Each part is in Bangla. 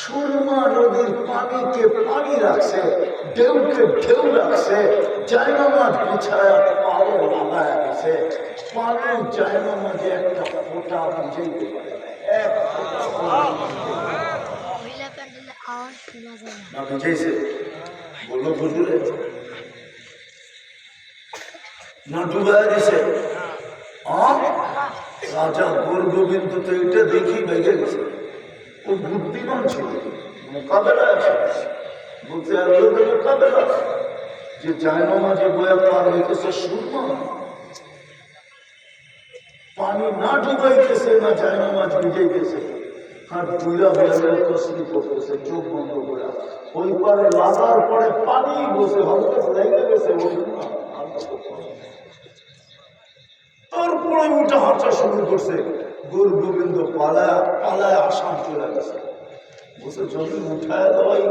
সুরমা নদীর পানিকে পানি রাখছে, ঢেউকে ঢেউ রাখছে, জায়নামাজ বিছায়া পাও লাগায় গেছে। পানি জায়নামাজে একটা ফোঁটা বুঝাইতে পারে, এক ফোঁটা না বুঝাইছে। বলো বুঝলে না ডুবাই দিছে। রাজা গোরগোবিন্দ তো এটা দেখি বেগে গেছে, ও বুদ্ধিমান ছিল, মোকাবেলা আছে, বলতে মোকাবেলা যে জায়নামাজে বয়া পার হইতেছে সুরমা, পানি না ডুবাইতেছে না জায়নামাজ ভিজাইতেছে, আর দুইরা বেলা তসলি করতেছে চোখ বন্ধ করে। ওই পারে লাগার পরে পানি বসে হঠাৎ লেগে গেছে, তারপরে উঠে হাঁটা শুরু করছে। গোর গোবিন্দ পালায় পালায় আসাম চলে গেছে। বসে যদি উঠায় দেওয়াই,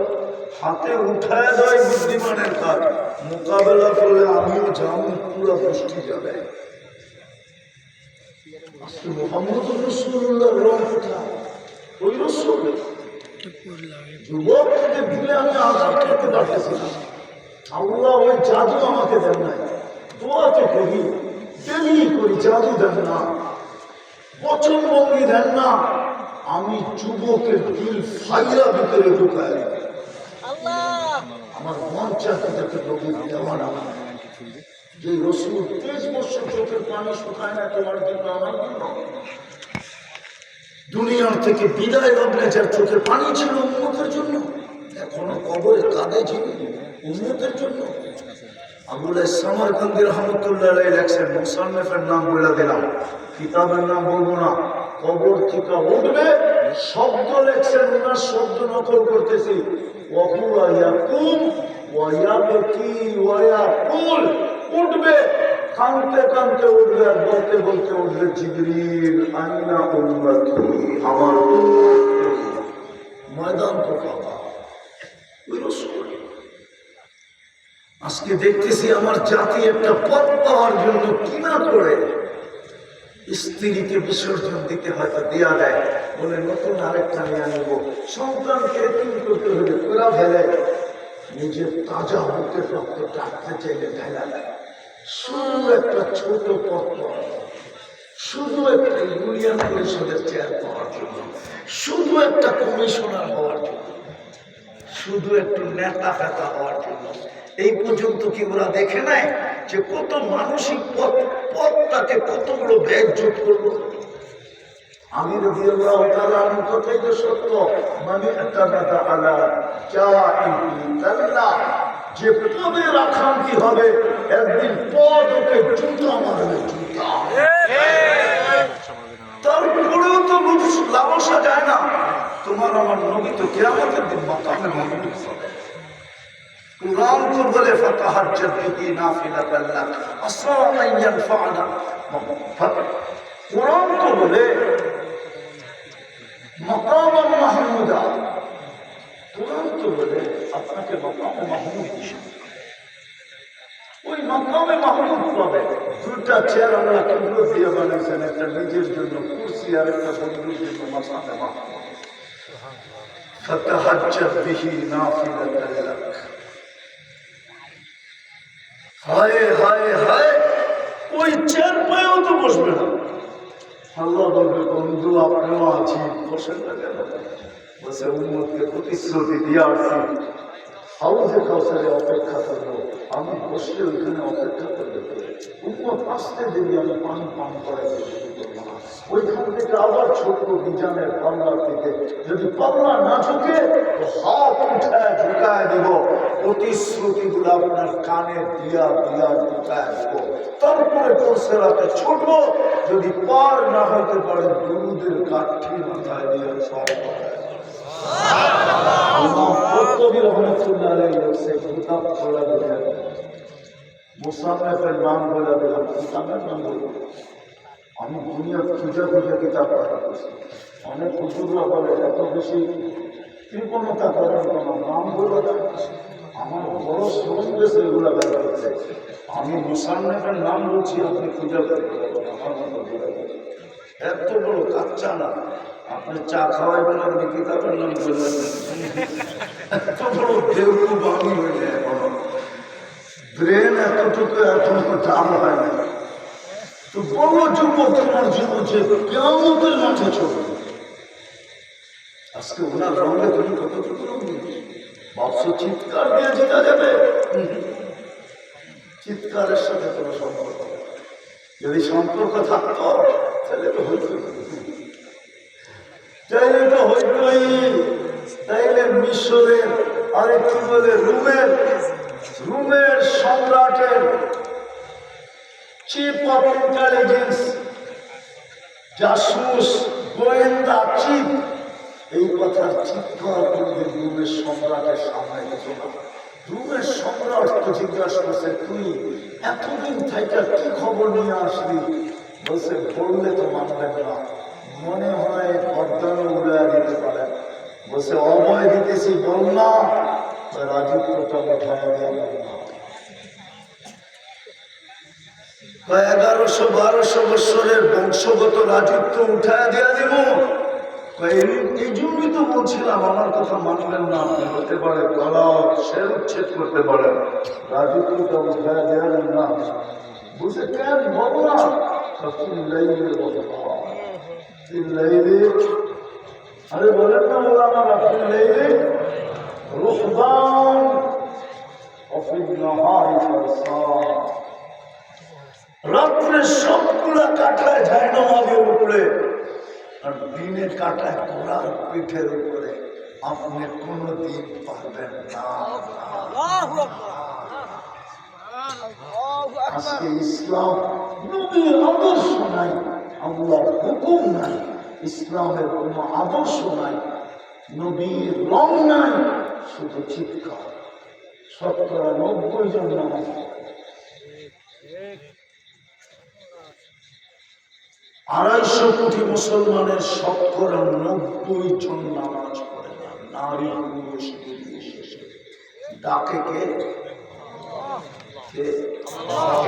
হাতে উঠায় দেওয়াই বুদ্ধিমানের কাজ। মোকাবেলা করলে আমিও যাবো, পুরো গোষ্ঠী যাবে। আজকে মোহাম্মদ রাসূলুল্লাহর রং কোথায়? ওই রসুল যুবককে দিলে আমি আঘাত করতে পারতেছি না। আল্লাহ ওই জাদু আমাকে দেন নাই, দোয়াতে করি, দেরি করি, জাদু দেন না, বচন ভঙ্গি দেন না। আমি যুবকের দিল ফাইলা ভিতরে ঢুকাই, আমার মন চাকে যাকে নবীর দেওয়ানা। যে রসুল 23 বছর চোখের পানি শুকায় না তোমার জন্য, আমার জন্য। দুনিয়ার থেকে বিদায় লগ্নে যার চোখের পানি ছিল উম্মতের জন্য, এখনো কবরে কাঁদে ছিল উম্মতের জন্য। আবুল সামারকান্দি রহমতুল্লাহ লেখছেন, মুসান্নিফের নাম বলে দিলাম, কিতাবের নাম বলবো না। কবর থেকে উঠবে শব্দ লেখছেন, ওনার শব্দ নকল করতেছি। উঠবে, কাঁদতে কাঁদতে উঠবে, আর বলতে বলতে উঠবে, জিবরিল আইনা উম্মতি, আমার ময়দান তো পাবা। আজকে দেখতেছি আমার জাতি একটা পথ পাওয়ার জন্য কিনা করে স্ত্রীকে বিসর্জন দিতে হয়তো দেওয়া দেয়, বলে নতুন আরেকটা নিয়ে আনবো। সন্তানকে এতিম করতে হলে পুরা ফেলে, নিজের তাজা মুখের রক্ত ডাকতে চাইলে ঢেলা দেয়। শুধু একটা ছোট পথ পাওয়ার, শুধু একটা ইউনিয়ন পরিষদের চেয়ার পাওয়ার জন্য, শুধু একটা কমিশনার হওয়ার জন্য, শুধু একটু নেতা ফেতা হওয়ার জন্য। এই পর্যন্ত কি ওরা দেখে নেয় যে কত মানসিক পথটাকে কতগুলো বেজ্জত করলো? আমি রাদিয়াল্লাহু তাআলা আনহু কথাই তো সত্য, মানে একটা কথা আলা চাইল্লাহ, যে পদে রাখান কি হবে, একদিন পদ ওকে জুতা মারবে, জুতা। তারপরেও তো লালসা যায় না। তোমার আমার নবী তো কিয়ামতের দিন মাকামে মাহমুদ হবে। কুরআন তো বলে ফাতাহাজ্জাত বিহি নাফিলাতান লাক আসা আন ইয়ানফা'না। কুরআন তো বলে মাকামান মাহমুদা, কুরআন তো বলে আপনাকে মাকামে মাহমুদ হিসেবে, ওই মাকামে মাহমুদ পাবে। দুটা চেয়ার আমরা কেন্দ্র দিয়ে বানিয়েছেন, একটা নিজের জন্য কুরসি আর একটা বন্ধুর জন্য মাকামে মাহমুদ। ফাতাহাজ্জাত বিহি নাফিলাতান লাক। হায় হায় হায়, ওই চেয়ার পায়েও তো বসবে না। আল্লাহ বলবে, বন্ধু আপনিও আছি, বসেন না কেন? বসে উম্মতকে প্রতিশ্রুতি দিয়ে আসছি, হাউজে কাউসারে অপেক্ষা করবো, আমি বসলে ওইখানে অপেক্ষা করবে। উম্মত আসতে দেরি, আমি পানি পান করাই করবো না। ওইখান থেকে আবার ছোট বিজানের পাল্লার থেকে যদি পাল্লা না ঝুঁকে, হাত উঠায় ঝুঁকায় দিব, প্রতিশ্রুতিগুলো আপনার কানে দিয়া দিয়া ঢুকায় দেব। তারপরে কোরসেরাতে ছুটবো, যদি পার না হতে পারে দুরুদের কাঠি মাথায় দিয়ে সব মুসান্নিফের নাম বলে দিলাম, কিতাবের নাম বলবো। আমি দুনিয়া খুঁজে খুঁজে কিতাব পড়া করছি। অনেক হুজুররা বলে এত বেশি কৃপণতা করার কোনো নাম বলে দেয়। আমার বড় শ্রম গেছে এগুলো বের করতে। আমি মুসান্নিফের নাম বলছি, আপনি খুঁজে বের করবেন, আমার মতো বলে দেবেন। এত বড় কাচ্চা না, আপনি চা খাওয়াইবেন, আপনি কিতাবের নাম বলবেন। এত বড় বেউকুব আমি হইলে এখনো ব্রেন এতটুকু এখনো দাম হয় না। তো বড় যুবক তোমার জীবন যে কিয়ামতের মাঠে চলবে। আজকে ওনার রঙে তুমি কতটুকু ভাবছো চিৎকার দিয়ে জিতা যাবে? চিৎকারের সাথে কোনো সম্পর্ক নেই। যদি সম্পর্ক থাকতো তাহলে তো হইতই, তাইলে মিশরের আরেকটি বলে রুমের সম্রাটের চিফ অফ ইন্টেলিজেন্স, জাসুস, গোয়েন্দা চিফ, এই কথার চিৎকার কোনদিন রুমের সম্রাটের সামনে হতো না। রুমের সম্রাটকে জিজ্ঞাসা করছে, তুই এতদিন থেকে কি খবর নিয়ে আসলি? বলছে, বললে তো মানবেন না, মনে হয় গর্দানও উড়ে দিতে পারে। বলছে, অভয় দিতেছি, বল না, রাজত্বটা উঠায় দেওয়া না। 1100-1200 বৎসরের বংশগত রাজত্ব উঠায় দেওয়া দিব। এই জন্যই তো বলছিলাম আমার কথা মানবেন না, হতে পারে গলা শের উচ্ছেদ করতে পারেন, রাজত্বটা উঠায় দেওয়া না। বুঝে কেন বল না? আরে বলেন না ওলামারা, রুহবান রাত্রে সবগুলা কাটায় যায় নামাজের উপরে, আর দিনে কাটায় ঘোড়ার পিঠের উপরে। আপনি কোনদিন পারবেন না। আজকে ইসলাম নবীর আদর্শ নাই, আল্লাহর হুকুম নাই, ইসলামের কোন আদর্শ নাই, নবীর রং নাই, শুধু চিৎকার। 90 জন নামাজ, 250 কোটি মুসলমানের 90 জন নামাজ পড়ে না, নারী পুরুষ নির্বিশেষে। ডাকে কে?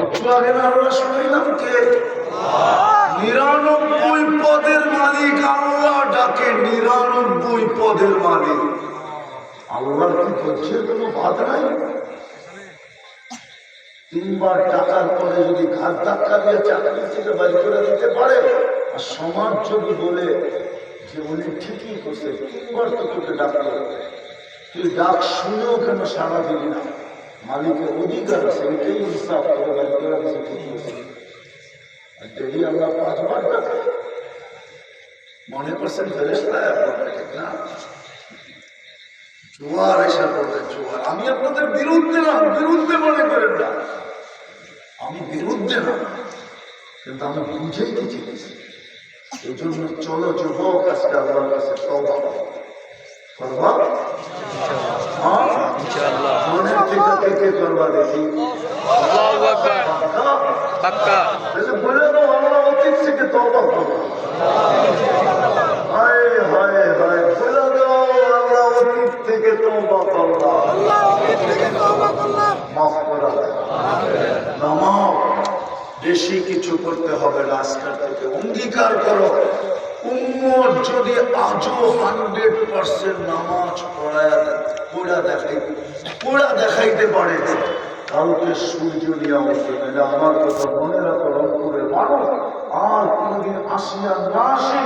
একটু আগে না আমরা শুনলাম কে? 99 পদের মালিক আল্লাহ ডাকে, 99 পদের মালিক আল্লাহর। কি করছে? কোনো বাদ নাই। 3 বার টাকার পরে যদি ঘাট ধাক্কা দিয়ে চাকরি থেকে বাইর করে দিতে পারে, আর সমাজ যদি বলে যে উনি ঠিকই করছে, 3 বার তো তোকে ডাকলো, তুই ডাক শুনেও কেন সাড়া দিবি না? মালিকের অধিকার আছে, এটাই ইনসাফ করে বাইর করে দিচ্ছে, ঠিক আছে। আর যদি আমরা 5 বার ডাকে মনে করছেন ফেরেশতা, ঠিক না? জোয়ার এসে পড়বে, জোয়ার। আমি আপনাদের বিরুদ্ধে না, বিরুদ্ধে মনে করেন না, আমি বিরুদ্ধে না, কিন্তু আমি বুঝাইতে চেয়েছি। এই জন্য চলো যুবক, আজকে আল্লাহর কাছে তওবা করবা। মনের থেকে কে করবা দেখি? বলে দাও, আল্লাহ অতীত থেকে তওবা করবো। হায় হায় হায়, বলে দাও, আল্লাহ অতীত থেকে তওবা করলাম, মাফ করা নামাও। বেশি কিছু করতে হবে না, আজকের থেকে অঙ্গীকার করো। উম্মত যদি আজও 100% নামাজ পড়া দেখাইতে পারে, কালকে সূর্য নিয়ে উঠবে। এটা আমার কথা মনে রাখো, রংপুরের মানুষ। আর কোনদিন আসিয়া না আসে,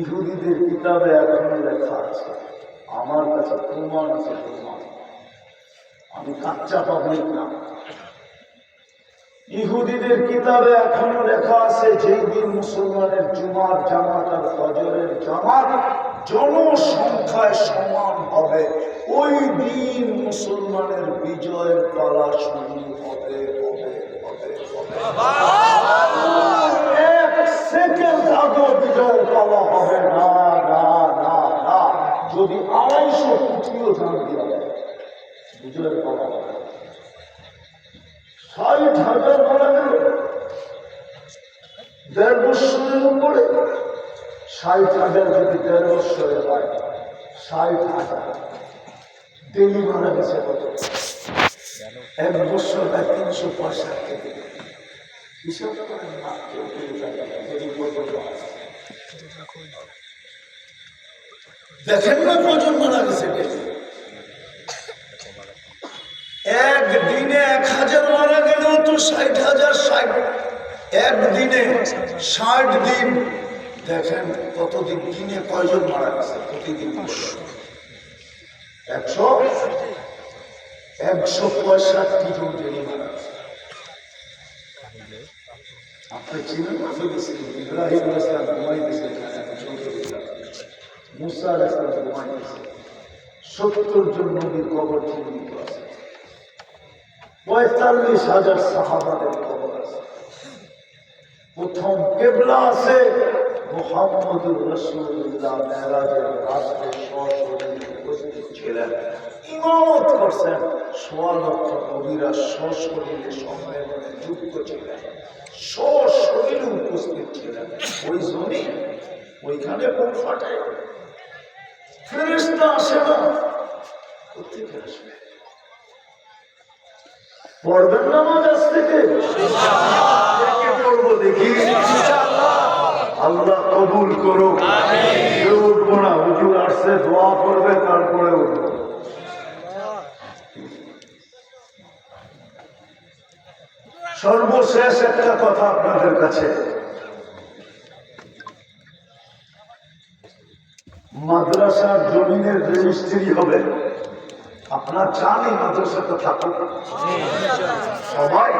ইহুদিদের কিতাবে এখনো লেখা আছে, আমার কাছে প্রমাণ আছে, প্রমাণ। আমি কাচ্চা পাবলিক না। ইহুদিদের কিতাবে এখনো লেখা আছে, যেই দিন মুসলমানের জুমার জামাত আর ফজরের জামাত জনসংখ্যায় সমান হবে, ওই দিন মুসলমানের বিজয়ের পালা শুরু হবে। এক সেকেন্ড আগেও বিজয়ের পালা হবে না, না না না। যদি 250 কোটিও জান দিয়া যায়, বিজয়ের পালা হবে। 60,000 বলা গেল 1.5 বৎসরের উপরে। 60,000 যদি 1.5 বৎসরে হয়, 60,000 ডেলি মারা গেছে কত? 1 বৎসর হয় 365 দিন। হিসাব করেন না, দেখেন না কজন মারা গেছে, একদিনে 1000 মারা গেলেও তো 60,000, 60 একদিনে 60 দিন, দেখেন কতদিন, দিনে কয়জন মারা গেছে প্রতিদিন? 165 জন ডেলি মারা গেছে। আপনি চিনেন ইব্রাহিম ইসলাম ঘুমাই দিয়েছে, মুসা ইসলাম ঘুমাই দিয়েছে, 70 জন নবীর কবর চিহ্নিত আছে, 45,000 সাহাবাদের কবর আছে। প্রথম কেবলা আছে মুহাম্মদুর রাসূলুল্লাহ মেরাজের রাতে সশরীরে উপস্থিত ছিলেন, ইমামত করছেন, 1.25 লক্ষ নবীরা সশরীরে সম্মেলনে যুক্ত ছিলেন, সশরীরে উপস্থিত ছিলেন। ওই জমি ওইখানে বুক ফাটে, ফেরেশতা আসে না, কোথেকে আসবে? পড়বেন নামাজ আজ থেকে পড়বো, দেখি আল্লাহ কবুল করো। কেউ উঠবো না, হুজুর আসছে দোয়া করবে, তারপরে উঠবো। সর্বশেষ একটা কথা আপনাদের কাছে, মাদ্রাসার জমিনের রেজিস্ট্রি হবে, আপনার চান এই মাদ্রাসাটা থাকুক সবাই?